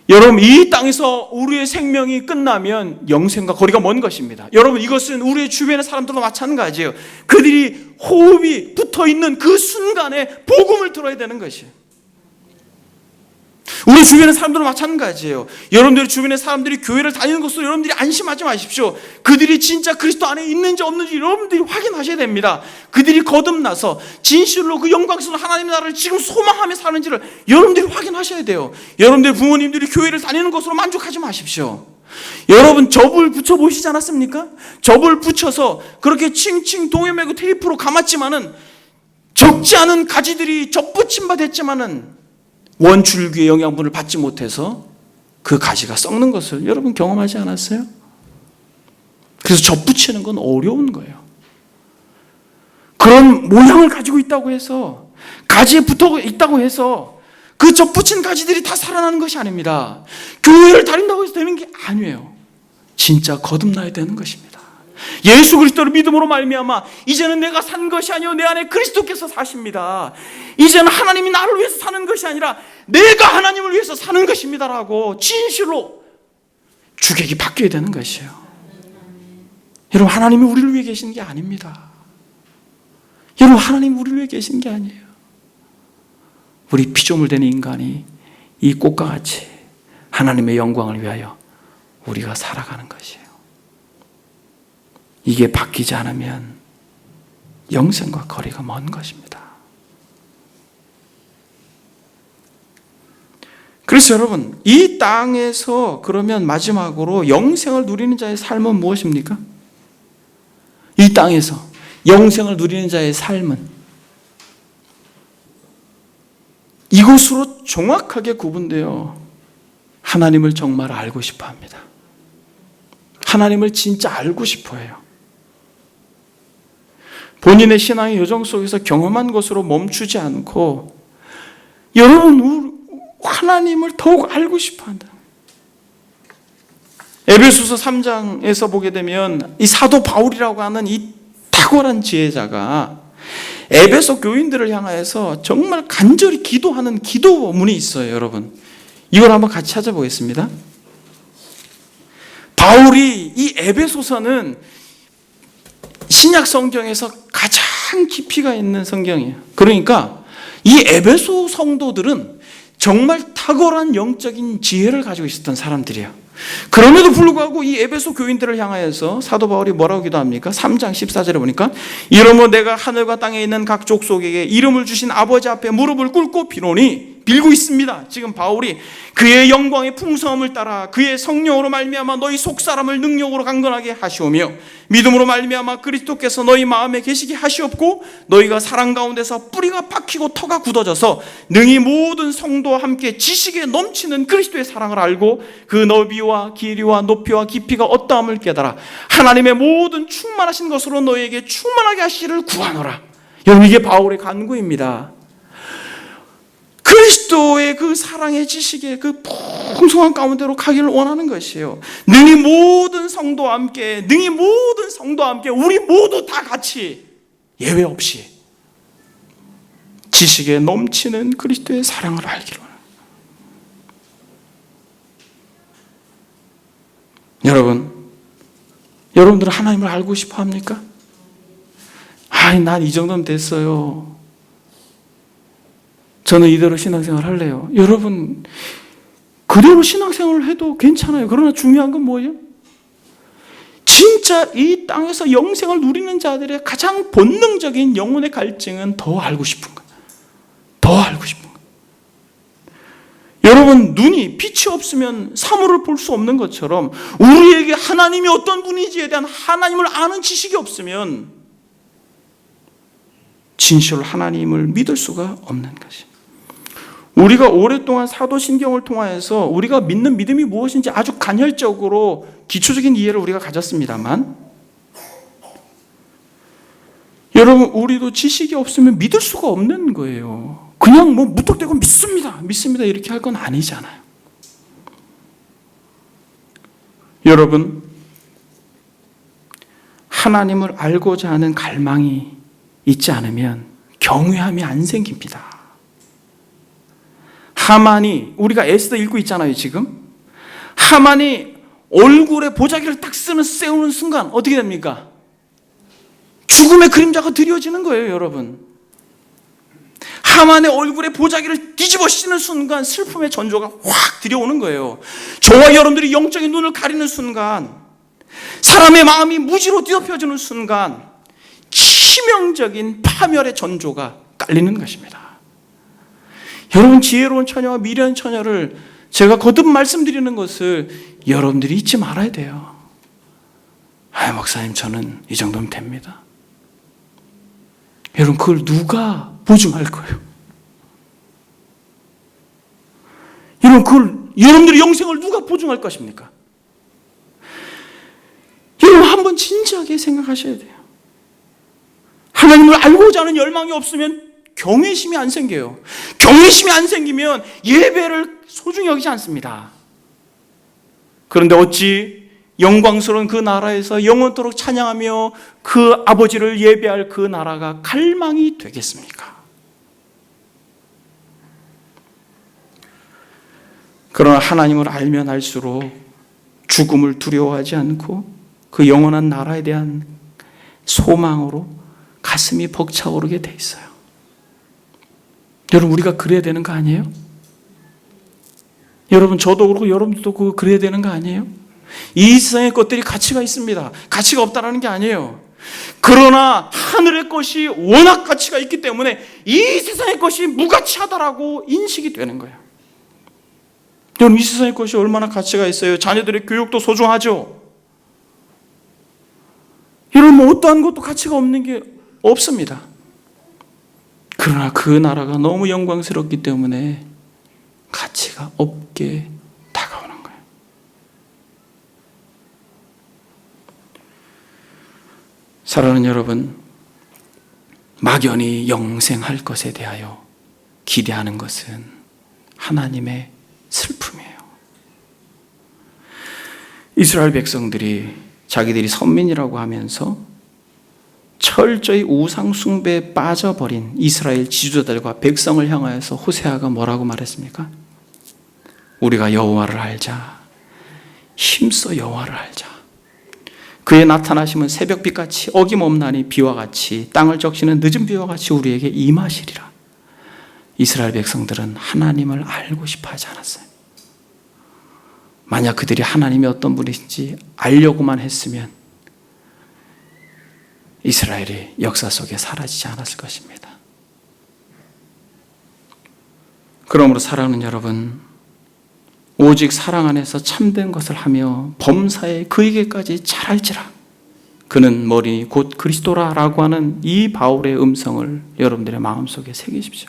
Speaker 1: 여러분, 이 땅에서 우리의 생명이 끝나면 영생과 거리가 먼 것입니다. 여러분, 이것은 우리의 주변의 사람들도 마찬가지예요. 그들이 호흡이 붙어있는 그 순간에 복음을 들어야 되는 것이에요. 우리 주변의 사람들은 마찬가지예요. 여러분들의 주변의 사람들이 교회를 다니는 것으로 여러분들이 안심하지 마십시오. 그들이 진짜 그리스도 안에 있는지 없는지 여러분들이 확인하셔야 됩니다. 그들이 거듭나서 진실로 그 영광스러운 하나님의 나라를 지금 소망하며 사는지를 여러분들이 확인하셔야 돼요. 여러분들 부모님들이 교회를 다니는 것으로 만족하지 마십시오. 여러분, 접을 붙여보시지 않았습니까? 접을 붙여서 그렇게 칭칭 동여매고 테이프로 감았지만은 적지 않은 가지들이 접붙임 바 됐지만은 원줄기의 영양분을 받지 못해서 그 가지가 썩는 것을 여러분 경험하지 않았어요? 그래서 접붙이는 건 어려운 거예요. 그런 모양을 가지고 있다고 해서, 가지에 붙어 있다고 해서 그 접붙인 가지들이 다 살아나는 것이 아닙니다. 교회를 다닌다고 해서 되는 게 아니에요. 진짜 거듭나야 되는 것입니다. 예수 그리스도를 믿음으로 말미암아 이제는 내가 산 것이 아니요 내 안에 그리스도께서 사십니다. 이제는 하나님이 나를 위해서 사는 것이 아니라 내가 하나님을 위해서 사는 것입니다라고 진실로 주객이 바뀌어야 되는 것이에요. 여러분, 하나님이 우리를 위해 계시는 게 아닙니다. 여러분, 하나님이 우리를 위해 계시는 게 아니에요. 우리 피조물 된 인간이 이 꽃과 같이 하나님의 영광을 위하여 우리가 살아가는 것이에요. 이게 바뀌지 않으면 영생과 거리가 먼 것입니다. 그래서 여러분, 이 땅에서 그러면 마지막으로 영생을 누리는 자의 삶은 무엇입니까? 이 땅에서 영생을 누리는 자의 삶은 이것으로 정확하게 구분되어 하나님을 정말 알고 싶어 합니다. 하나님을 진짜 알고 싶어 해요. 본인의 신앙의 여정 속에서 경험한 것으로 멈추지 않고 여러분, 하나님을 더욱 알고 싶어 한다. 에베소서 3장에서 보게 되면 이 사도 바울이라고 하는 이 탁월한 지혜자가 에베소 교인들을 향하여서 정말 간절히 기도하는 기도문이 있어요. 여러분, 이걸 한번 같이 찾아보겠습니다. 바울이 이 에베소서는 신약 성경에서 가장 깊이가 있는 성경이에요. 그러니까 이 에베소 성도들은 정말 탁월한 영적인 지혜를 가지고 있었던 사람들이에요. 그럼에도 불구하고 이 에베소 교인들을 향하여서 사도 바울이 뭐라고 기도합니까? 3장 14절에 보니까 이러므로 내가 하늘과 땅에 있는 각 족속에게 이름을 주신 아버지 앞에 무릎을 꿇고 빌고 있습니다. 지금 바울이 그의 영광의 풍성함을 따라 그의 성령으로 말미암아 너희 속사람을 능력으로 강건하게 하시오며 믿음으로 말미암아 그리스도께서 너희 마음에 계시게 하시옵고 너희가 사랑 가운데서 뿌리가 박히고 터가 굳어져서 능히 모든 성도와 함께 지식에 넘치는 그리스도의 사랑을 알고 그 너비와 길이와 높이와 깊이가 어떠함을 깨달아 하나님의 모든 충만하신 것으로 너희에게 충만하게 하시기를 구하노라. 여러분, 이게 바울의 간구입니다. 그리스도의 그 사랑의 지식의 그 풍성한 가운데로 가기를 원하는 것이에요. 능히 모든 성도와 함께 우리 모두 다 같이 예외 없이 지식에 넘치는 그리스도의 사랑을 알기를 원합니다. 여러분들은 하나님을 알고 싶어 합니까? 난 이 정도면 됐어요. 저는 이대로 신앙생활 할래요. 여러분, 그대로 신앙생활을 해도 괜찮아요. 그러나 중요한 건 뭐예요? 진짜 이 땅에서 영생을 누리는 자들의 가장 본능적인 영혼의 갈증은 더 알고 싶은 거예요. 더 알고 싶은 거예요. 여러분, 빛이 없으면 사물을 볼 수 없는 것처럼 우리에게 하나님이 어떤 분인지에 대한 하나님을 아는 지식이 없으면 진실로 하나님을 믿을 수가 없는 것이에요. 우리가 오랫동안 사도신경을 통하여서 우리가 믿는 믿음이 무엇인지 아주 간헐적으로 기초적인 이해를 우리가 가졌습니다만, 여러분, 우리도 지식이 없으면 믿을 수가 없는 거예요. 그냥 무턱대고 믿습니다 이렇게 할 건 아니잖아요. 여러분, 하나님을 알고자 하는 갈망이 있지 않으면 경외함이 안 생깁니다. 하만이, 우리가 에스더 읽고 있잖아요 지금. 하만이 얼굴에 보자기를 딱 세우는 순간 어떻게 됩니까? 죽음의 그림자가 드리워지는 거예요. 여러분, 하만의 얼굴에 보자기를 뒤집어 씌는 순간 슬픔의 전조가 확 들여오는 거예요. 저와 여러분들이 영적인 눈을 가리는 순간, 사람의 마음이 무지로 뒤덮여지는 순간 치명적인 파멸의 전조가 깔리는 것입니다. 여러분, 지혜로운 처녀와 미련한 처녀를 제가 거듭 말씀드리는 것을 여러분들이 잊지 말아야 돼요. 목사님, 저는 이 정도면 됩니다. 여러분, 그걸 누가 보증할 거예요? 여러분들의 영생을 누가 보증할 것입니까? 여러분, 한번 진지하게 생각하셔야 돼요. 하나님을 알고자 하는 열망이 없으면 경외심이 안 생겨요. 경외심이 안 생기면 예배를 소중히 여기지 않습니다. 그런데 어찌 영광스러운 그 나라에서 영원토록 찬양하며 그 아버지를 예배할 그 나라가 갈망이 되겠습니까? 그러나 하나님을 알면 알수록 죽음을 두려워하지 않고 그 영원한 나라에 대한 소망으로 가슴이 벅차오르게 돼 있어요. 여러분, 우리가 그래야 되는 거 아니에요? 여러분, 저도 그렇고 여러분들도 그래야 되는 거 아니에요? 이 세상의 것들이 가치가 있습니다. 가치가 없다라는 게 아니에요. 그러나 하늘의 것이 워낙 가치가 있기 때문에 이 세상의 것이 무가치하다라고 인식이 되는 거예요. 여러분, 이 세상의 것이 얼마나 가치가 있어요. 자녀들의 교육도 소중하죠. 여러분, 어떠한 것도 가치가 없는 게 없습니다. 그러나 그 나라가 너무 영광스럽기 때문에 가치가 없게 다가오는 거예요. 사랑하는 여러분, 막연히 영생할 것에 대하여 기대하는 것은 하나님의 슬픔이에요. 이스라엘 백성들이 자기들이 선민이라고 하면서 철저히 우상 숭배에 빠져버린 이스라엘 지도자들과 백성을 향하여서 호세아가 뭐라고 말했습니까? 우리가 여호와를 알자. 힘써 여호와를 알자. 그의 나타나심은 새벽빛같이 어김없나니 비와 같이 땅을 적시는 늦은 비와 같이 우리에게 임하시리라. 이스라엘 백성들은 하나님을 알고 싶어 하지 않았어요. 만약 그들이 하나님이 어떤 분이신지 알려고만 했으면 이스라엘이 역사 속에 사라지지 않았을 것입니다. 그러므로 사랑하는 여러분, 오직 사랑 안에서 참된 것을 하며 범사에 그에게까지 잘할지라 그는 머리 곧 그리스도라라고 하는 이 바울의 음성을 여러분들의 마음속에 새기십시오.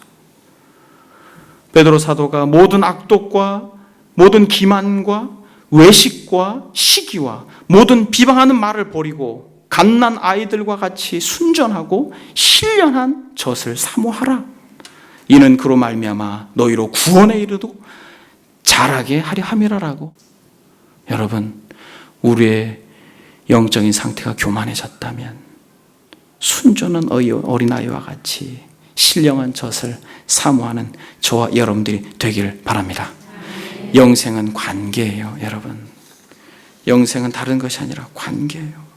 Speaker 1: 베드로 사도가 모든 악독과 모든 기만과 외식과 시기와 모든 비방하는 말을 버리고 갓난 아이들과 같이 순전하고 신령한 젖을 사모하라. 이는 그로 말미암아 너희로 구원에 이르도 자라게 하려 함이라라고. 여러분, 우리의 영적인 상태가 교만해졌다면 순전한 어린아이와 같이 신령한 젖을 사모하는 저와 여러분들이 되길 바랍니다. 영생은 관계예요, 여러분. 영생은 다른 것이 아니라 관계예요.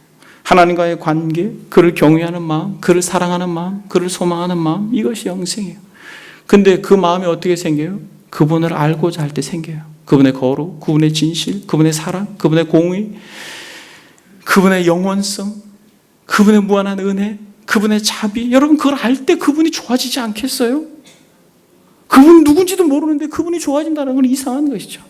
Speaker 1: 하나님과의 관계, 그를 경외하는 마음, 그를 사랑하는 마음, 그를 소망하는 마음, 이것이 영생이에요. 근데 그 마음이 어떻게 생겨요? 그분을 알고자 할 때 생겨요. 그분의 거룩, 그분의 진실, 그분의 사랑, 그분의 공의, 그분의 영원성, 그분의 무한한 은혜, 그분의 자비. 여러분, 그걸 알 때 그분이 좋아지지 않겠어요? 그분이 누군지도 모르는데 그분이 좋아진다는 건 이상한 것이죠.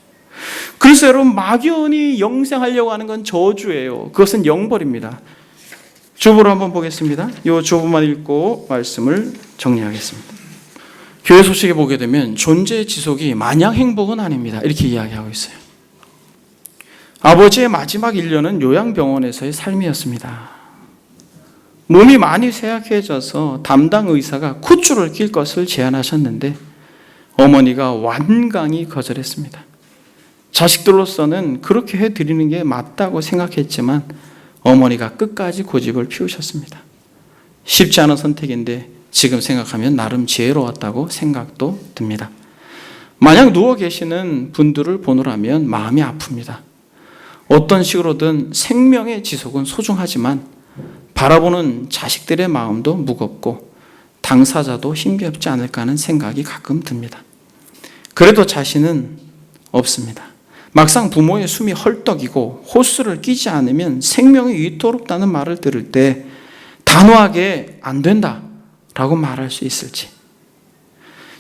Speaker 1: 그래서 여러분, 막연히 영생하려고 하는 건 저주예요. 그것은 영벌입니다. 주보로 한번 보겠습니다. 이 주보만 읽고 말씀을 정리하겠습니다. 교회 소식에 보게 되면 존재 지속이 마냥 행복은 아닙니다. 이렇게 이야기하고 있어요. 아버지의 마지막 1년은 요양병원에서의 삶이었습니다. 몸이 많이 쇠약해져서 담당 의사가 굿줄을 낄 것을 제안하셨는데 어머니가 완강히 거절했습니다. 자식들로서는 그렇게 해드리는 게 맞다고 생각했지만 어머니가 끝까지 고집을 피우셨습니다. 쉽지 않은 선택인데 지금 생각하면 나름 지혜로웠다고 생각도 듭니다. 만약 누워 계시는 분들을 보느라면 마음이 아픕니다. 어떤 식으로든 생명의 지속은 소중하지만 바라보는 자식들의 마음도 무겁고 당사자도 힘겹지 않을까 하는 생각이 가끔 듭니다. 그래도 자신은 없습니다. 막상 부모의 숨이 헐떡이고 호스를 끼지 않으면 생명이 위태롭다는 말을 들을 때 단호하게 안 된다 라고 말할 수 있을지.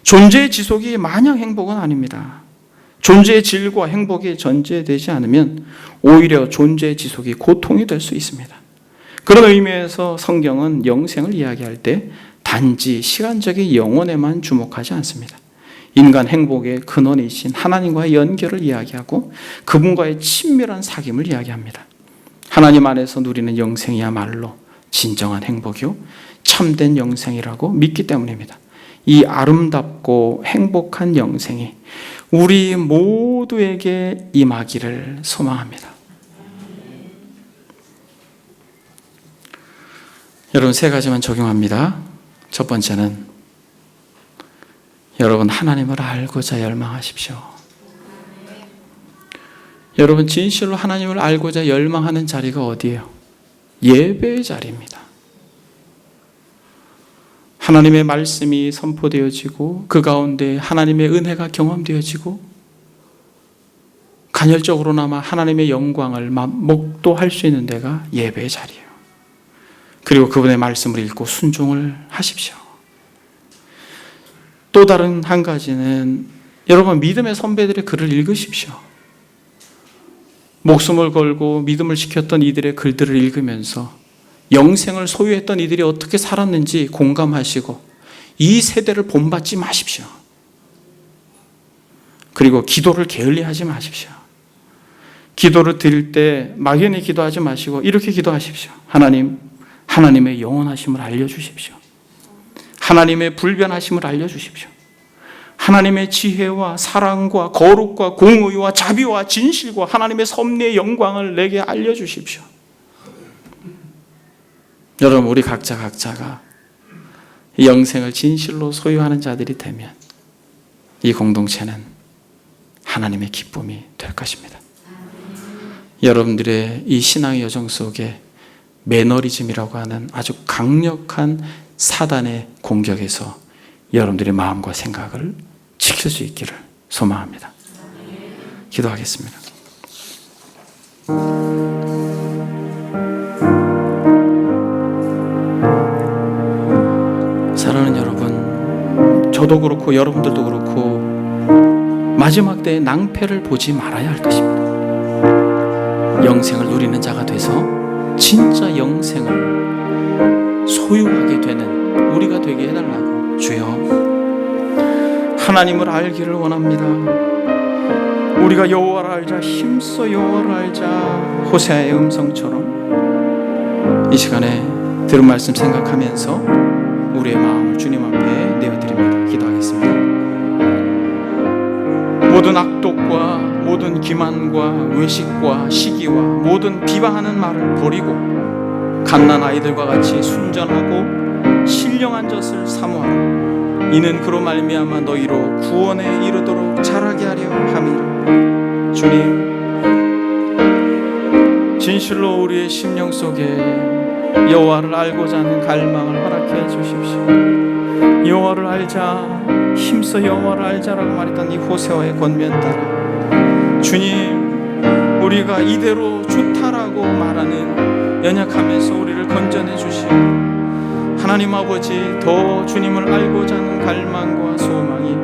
Speaker 1: 존재의 지속이 마냥 행복은 아닙니다. 존재의 질과 행복이 전제되지 않으면 오히려 존재의 지속이 고통이 될 수 있습니다. 그런 의미에서 성경은 영생을 이야기할 때 단지 시간적인 영혼에만 주목하지 않습니다. 인간 행복의 근원이신 하나님과의 연결을 이야기하고 그분과의 친밀한 사귐을 이야기합니다. 하나님 안에서 누리는 영생이야말로 진정한 행복이요 참된 영생이라고 믿기 때문입니다. 이 아름답고 행복한 영생이 우리 모두에게 임하기를 소망합니다. 여러분, 세 가지만 적용합니다. 첫 번째는 여러분, 하나님을 알고자 열망하십시오. 여러분, 진실로 하나님을 알고자 열망하는 자리가 어디예요? 예배의 자리입니다. 하나님의 말씀이 선포되어지고 그 가운데 하나님의 은혜가 경험되어지고 간헐적으로나마 하나님의 영광을 목도할 수 있는 데가 예배의 자리예요. 그리고 그분의 말씀을 읽고 순종을 하십시오. 또 다른 한 가지는 여러분, 믿음의 선배들의 글을 읽으십시오. 목숨을 걸고 믿음을 지켰던 이들의 글들을 읽으면서 영생을 소유했던 이들이 어떻게 살았는지 공감하시고 이 세대를 본받지 마십시오. 그리고 기도를 게을리하지 마십시오. 기도를 드릴 때 막연히 기도하지 마시고 이렇게 기도하십시오. 하나님의 영원하심을 알려주십시오. 하나님의 불변하심을 알려주십시오. 하나님의 지혜와 사랑과 거룩과 공의와 자비와 진실과 하나님의 섭리의 영광을 내게 알려주십시오. 여러분, 우리 각자가 이 영생을 진실로 소유하는 자들이 되면 이 공동체는 하나님의 기쁨이 될 것입니다. 여러분들의 이 신앙의 여정 속에 매너리즘이라고 하는 아주 강력한 사단의 공격에서 여러분들의 마음과 생각을 지킬 수 있기를 소망합니다. 기도하겠습니다. 저도 그렇고 여러분들도 그렇고 마지막 때의 낭패를 보지 말아야 할 것입니다. 영생을 누리는 자가 돼서 진짜 영생을 소유하게 되는 우리가 되게 해달라고. 주여, 하나님을 알기를 원합니다. 우리가 여호와를 알자, 힘써 여호와를 알자. 호세아의 음성처럼 이 시간에 들은 말씀 생각하면서 우리의 마음을 주님 앞에 내어드립니다. 기도하겠습니다. 모든 악독과 모든 기만과 외식과 시기와 모든 비방하는 말을 버리고 갓난 아이들과 같이 순전하고 신령한 젖을 사모하라. 이는 그로 말미암아 너희로 구원에 이르도록 자라게 하려 함이라. 주님, 진실로 우리의 심령 속에 여호와를 알고자 하는 갈망을 허락해 주십시오. 여호와를 알자, 힘써 여호와를 알자라고 말했던 이 호세아의 권면 따라 주님, 우리가 이대로 좋다라고 말하는 연약함에서 우리를 건져내 주시고 하나님 아버지, 더 주님을 알고자 하는 갈망과 소망이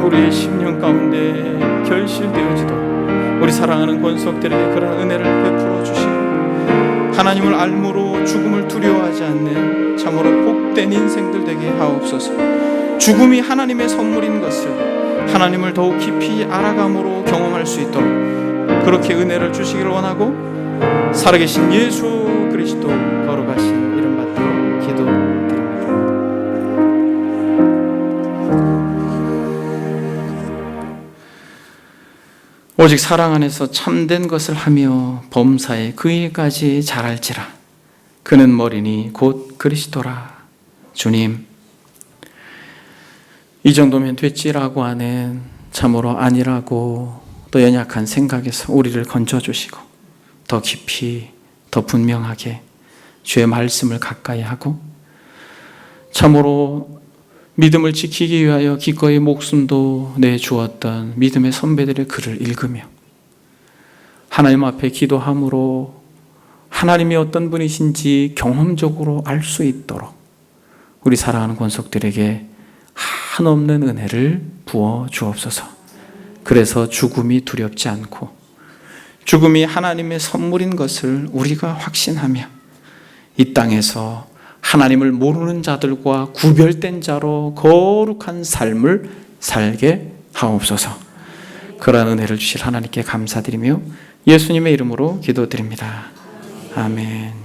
Speaker 1: 우리의 심령 가운데 결실되어지도록 우리 사랑하는 권속들에게 그런 은혜를 베풀어 주시고 하나님을 알므로 죽음을 두려워하지 않는 참으로 복된 인생들 되게 하옵소서. 죽음이 하나님의 선물인 것을 하나님을 더욱 깊이 알아감으로 경험할 수 있도록 그렇게 은혜를 주시기를 원하고 살아계신 예수 그리스도 거룩하신 이름 받들어 기도드립니다. 오직 사랑 안에서 참된 것을 하며 범사에 그 일까지 잘할지라. 그는 머리니 곧 그리스도라. 주님, 이 정도면 됐지라고 하는 참으로 아니라고 또 연약한 생각에서 우리를 건져주시고 더 깊이 더 분명하게 주의 말씀을 가까이 하고 참으로 믿음을 지키기 위하여 기꺼이 목숨도 내주었던 믿음의 선배들의 글을 읽으며 하나님 앞에 기도함으로 하나님이 어떤 분이신지 경험적으로 알 수 있도록 우리 사랑하는 권속들에게 한없는 은혜를 부어 주옵소서. 그래서 죽음이 두렵지 않고 죽음이 하나님의 선물인 것을 우리가 확신하며 이 땅에서 하나님을 모르는 자들과 구별된 자로 거룩한 삶을 살게 하옵소서. 그러한 은혜를 주실 하나님께 감사드리며 예수님의 이름으로 기도드립니다. 아멘.